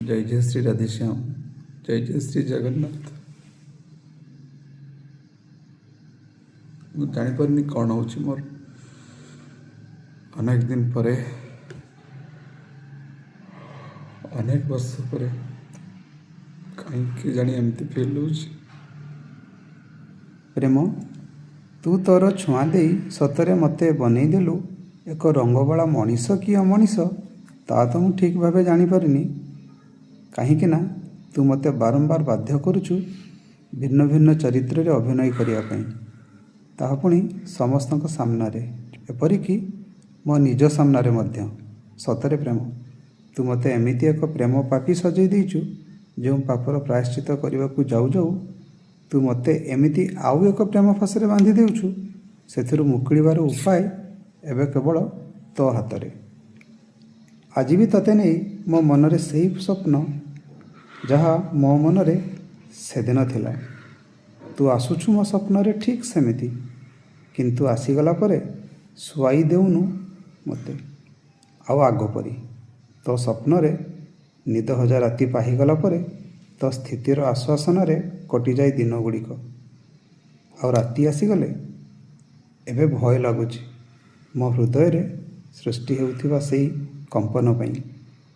जय जय श्री राधेश्याम। जय जय श्री जगन्नाथ। ମୁଁ ଜାଣିପାରୁନି କ'ଣ ହେଉଛି ମୋର। ଅନେକ ଦିନ ପରେ, ଅନେକ ବର୍ଷ ପରେ କାହିଁକି ଜାଣି ଏମିତି ଫିଲ୍ ହେଉଛି। ପ୍ରେମ, ତୁ ତୋର ଛୁଆଁ ଦେଇ ସତରେ ମୋତେ ବନେଇଦେଲୁ ଏକ ରଙ୍ଗବାଳା ମଣିଷ କି ଅମଣିଷ ତା ତ ମୁଁ ଠିକ୍ ଭାବେ ଜାଣିପାରିନି। କାହିଁକି ନା ତୁ ମୋତେ ବାରମ୍ବାର ବାଧ୍ୟ କରୁଛୁ ଭିନ୍ନ ଭିନ୍ନ ଚରିତ୍ରରେ ଅଭିନୟ କରିବା ପାଇଁ, ତାହା ପୁଣି ସମସ୍ତଙ୍କ ସାମ୍ନାରେ, ଏପରିକି ମୋ ନିଜ ସାମ୍ନାରେ ମଧ୍ୟ। ସତରେ ପ୍ରେମ, ତୁ ମୋତେ ଏମିତି ଏକ ପ୍ରେମ ପାପୀ ସଜେଇ ଦେଇଛୁ ଯେଉଁ ପାପର ପ୍ରାୟଶ୍ଚିତ କରିବାକୁ ଯାଉ ଯାଉ ତୁ ମୋତେ ଏମିତି ଆଉ ଏକ ପ୍ରେମ ଫାଶରେ ବାନ୍ଧି ଦେଉଛୁ। ସେଥିରୁ ମୁକୁଳିବାର ଉପାୟ ଏବେ କେବଳ ତୋ ହାତରେ। ଆଜି ବି ତୋତେ ନେଇ ମୋ ମନରେ ସେହି ସ୍ୱପ୍ନ ଯାହା ମୋ ମନରେ ସେଦିନ ଥିଲା। ତୁ ଆସୁଛୁ ମୋ ସ୍ୱପ୍ନରେ ଠିକ୍ ସେମିତି, କିନ୍ତୁ ଆସିଗଲା ପରେ ଶୁଆଇ ଦେଉନୁ ମୋତେ ଆଉ ଆଗ ପରି। ତୋ ସ୍ୱପ୍ନରେ ନିଦ ହଜା ରାତି ପାହିଗଲା ପରେ ତୋ ସ୍ଥିତିର ଆଶ୍ୱାସନାରେ କଟିଯାଏ ଦିନ ଗୁଡ଼ିକ। ଆଉ ରାତି ଆସିଗଲେ ଏବେ ଭୟ ଲାଗୁଛି ମୋ ହୃଦୟରେ ସୃଷ୍ଟି ହେଉଥିବା ସେହି କମ୍ପନ ପାଇଁ,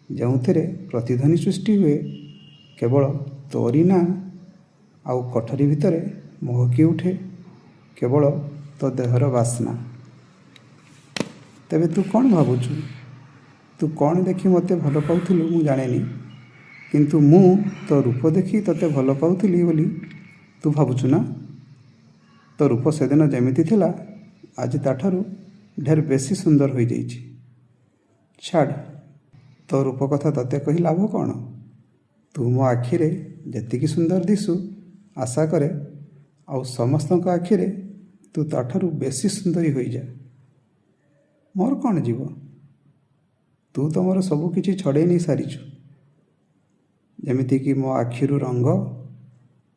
ଯେଉଁଥିରେ ପ୍ରତିଧ୍ୱନି ସୃଷ୍ଟି ହୁଏ କେବଳ ତୋରି ନାଁ, ଆଉ କୋଠରୀ ଭିତରେ ମହକି ଉଠେ କେବଳ ତୋ ଦେହର ବାସ୍ନା। ତେବେ ତୁ କ'ଣ ଭାବୁଛୁ? ତୁ କ'ଣ ଦେଖି ମୋତେ ଭଲ ପାଉଥିଲୁ ମୁଁ ଜାଣେନି, କିନ୍ତୁ ମୁଁ ତୋ ରୂପ ଦେଖି ତୋତେ ଭଲ ପାଉଥିଲି ବୋଲି ତୁ ଭାବୁଛୁ ନା? ତୋ ରୂପ ସେଦିନ ଯେମିତି ଥିଲା ଆଜି ତା'ଠାରୁ ଢେର ବେଶୀ ସୁନ୍ଦର ହୋଇଯାଇଛି। ଛାଡ଼, ତୋ ରୂପ କଥା ତୋତେ କହି ଲାଭ କ'ଣ? ତୁ ମୋ ଆଖିରେ ଯେତିକି ସୁନ୍ଦର ଦିଶୁ ଆଶା କରେ ଆଉ ସମସ୍ତଙ୍କ ଆଖିରେ ତୁ ତା'ଠାରୁ ବେଶୀ ସୁନ୍ଦରୀ ହୋଇଯା। ମୋର କ'ଣ ଯିବ? ତୁ ତ ମୋର ସବୁ କିଛି ଛଡ଼େଇ ନେଇ ସାରିଛୁ। ଯେମିତିକି ମୋ ଆଖିରୁ ରଙ୍ଗ,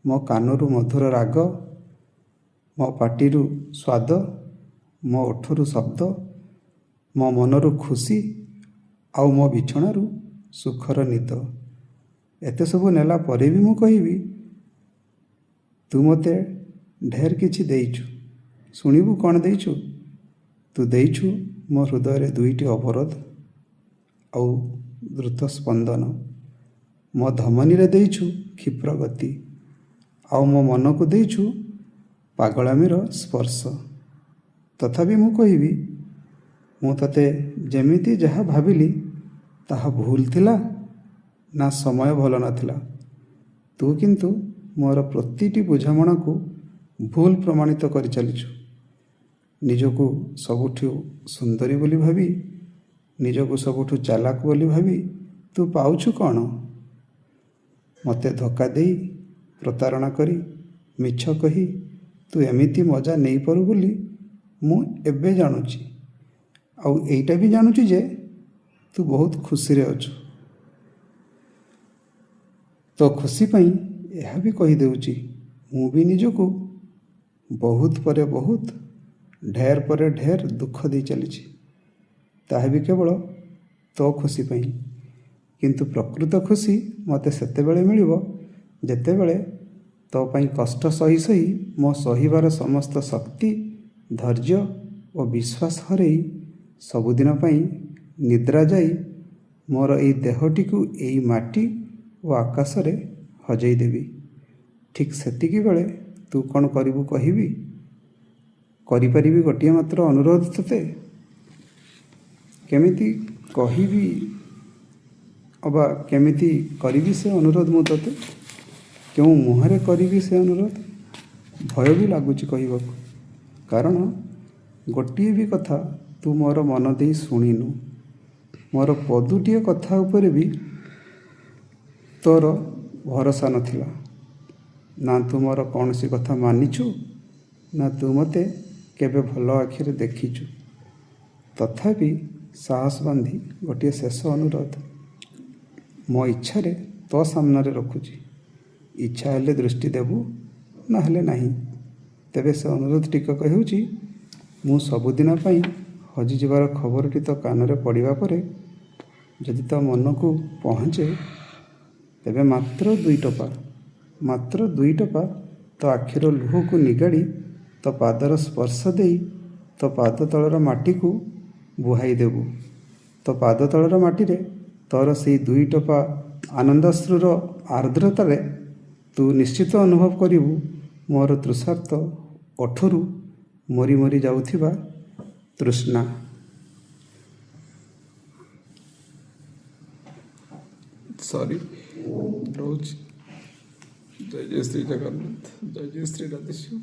ମୋ କାନରୁ ମଧୁର ରାଗ, ମୋ ପାଟିରୁ ସ୍ୱାଦ, ମୋ ଓଠରୁ ଶବ୍ଦ, ମୋ ମନରୁ ଖୁସି ଆଉ ମୋ ବିଛଣାରୁ ସୁଖର ନିଦ। ଏତେ ସବୁ ନେଲା ପରେ ବି ମୁଁ କହିବି ତୁ ମୋତେ ଢେର କିଛି ଦେଇଛୁ। ଶୁଣିବୁ କ'ଣ ଦେଇଛୁ? ତୁ ଦେଇଛୁ ମୋ ହୃଦୟରେ ଦୁଇଟି ଅବରୋଧ ଆଉ ଦ୍ରୁତ ସ୍ପନ୍ଦନ। ମୋ ଧମନୀରେ ଦେଇଛୁ କ୍ଷିପ୍ର ଗତି, ଆଉ ମୋ ମନକୁ ଦେଇଛୁ ପାଗଳାମୀର ସ୍ପର୍ଶ। ତଥାପି ମୁଁ କହିବି, ମୁଁ ତୋତେ ଯେମିତି ଯାହା ଭାବିଲି ତାହା ଭୁଲ ଥିଲା ନା ସମୟ ଭଲ ନଥିଲା? ତୁ କିନ୍ତୁ ମୋର ପ୍ରତିଟି ବୁଝାମଣାକୁ ଭୁଲ ପ୍ରମାଣିତ କରିଚାଲିଛୁ। ନିଜକୁ ସବୁଠୁ ସୁନ୍ଦରୀ ବୋଲି ଭାବି, ନିଜକୁ ସବୁଠୁ ଚାଲାକ ବୋଲି ଭାବି ତୁ ପାଉଛୁ କ'ଣ? ମୋତେ ଧୋକା ଦେଇ, ପ୍ରତାରଣା କରି, ମିଛ କହି ତୁ ଏମିତି ମଜା ନେଇପାରୁ ବୋଲି ମୁଁ ଏବେ ଜାଣୁଛି। ଆଉ ଏଇଟା ବି ଜାଣୁଛି ଯେ ତୁ ବହୁତ ଖୁସିରେ ଅଛୁ। ତୋ ଖୁସି ପାଇଁ ଏହା ବି କହିଦେଉଛି, ମୁଁ ବି ନିଜକୁ ବହୁତ ପରେ ବହୁତ, ଢେର ପରେ ଢେର ଦୁଃଖ ଦେଇ ଚାଲିଛି। ତାହା ବି କେବଳ ତୋ ଖୁସି ପାଇଁ। କିନ୍ତୁ ପ୍ରକୃତ ଖୁସି ମୋତେ ସେତେବେଳେ ମିଳିବ ଯେତେବେଳେ ତୋ ପାଇଁ କଷ୍ଟ ସହି ସହି ମୋ ସହିବାର ସମସ୍ତ ଶକ୍ତି, ଧୈର୍ଯ୍ୟ ଓ ବିଶ୍ୱାସ ହରେଇ ସବୁଦିନ ପାଇଁ ନିଦ୍ରା ଯାଇ ମୋର ଏଇ ଦେହଟିକୁ ଏଇ ମାଟି ଓ ଆକାଶରେ ହଜେଇ ଦେବି। ଠିକ୍ ସେତିକି ବେଳେ ତୁ କ'ଣ କରିବୁ କହିବି? କରିପାରିବି ଗୋଟିଏ ମାତ୍ର ଅନୁରୋଧ ତୋତେ। କେମିତି କହିବି ଅବା କେମିତି କରିବି ସେ ଅନୁରୋଧ? ମୁଁ ତୋତେ କେଉଁ ମୁହଁରେ କରିବି ସେ ଅନୁରୋଧ? ଭୟ ବି ଲାଗୁଛି କହିବାକୁ, କାରଣ ଗୋଟିଏ ବି କଥା ତୁ ମୋର ମନ ଦେଇ ଶୁଣିନୁ। ମୋର ପଦୁଟିଏ କଥା ଉପରେ ବି ତୋର ଭରସା ନଥିଲା। ନା ତୁ ମୋର କୌଣସି କଥା ମାନିଛୁ, ନା ତୁ ମୋତେ କେବେ ଭଲ ଆଖିରେ ଦେଖିଛୁ। ତଥାପି ସାହସ ବାନ୍ଧି ଗୋଟିଏ ଶେଷ ଅନୁରୋଧ ମୋ ଇଚ୍ଛାରେ ତୋ ସାମ୍ନାରେ ରଖୁଛି। ଇଚ୍ଛା ହେଲେ ଦୃଷ୍ଟି ଦେବୁ, ନହେଲେ ନାହିଁ। ତେବେ ସେ ଅନୁରୋଧ ଟିକକ ହେଉଛି, ମୁଁ ସବୁଦିନ ପାଇଁ ହଜିଯିବାର ଖବରଟି ତୋ କାନରେ ପଡ଼ିବା ପରେ ଯଦି ତୋ ମନକୁ ପହଞ୍ଚେ ତେବେ ମାତ୍ର 2 ଟୋପା, ମାତ୍ର 2 ଟୋପା ତୋ ଆଖିର ଲୁହକୁ ନିଗାଡ଼ି ତୋ ପାଦର ସ୍ପର୍ଶ ଦେଇ ତୋ ପାଦ ତଳର ମାଟିକୁ ବୁହାଇ ଦେବୁ। ତୋ ପାଦ ତଳର ମାଟିରେ ତୋର ସେଇ 2 ଟୋପା ଆନନ୍ଦାଶ୍ରୁର ଆର୍ଦ୍ରତାରେ ତୁ ନିଶ୍ଚିତ ଅନୁଭବ କରିବୁ ମୋର ତୃଷାର୍ତ୍ତ ଓଠରୁ ମରି ମରି ଯାଉଥିବା ତୃଷ୍ଣା। ସରି, ରହୁଛି। ଜୟ ଜୟ ଶ୍ରୀ ଜଗନ୍ନାଥ, ଜୟ ଜୟ ଶ୍ରୀ ରାଧେଶ୍ୟାମ।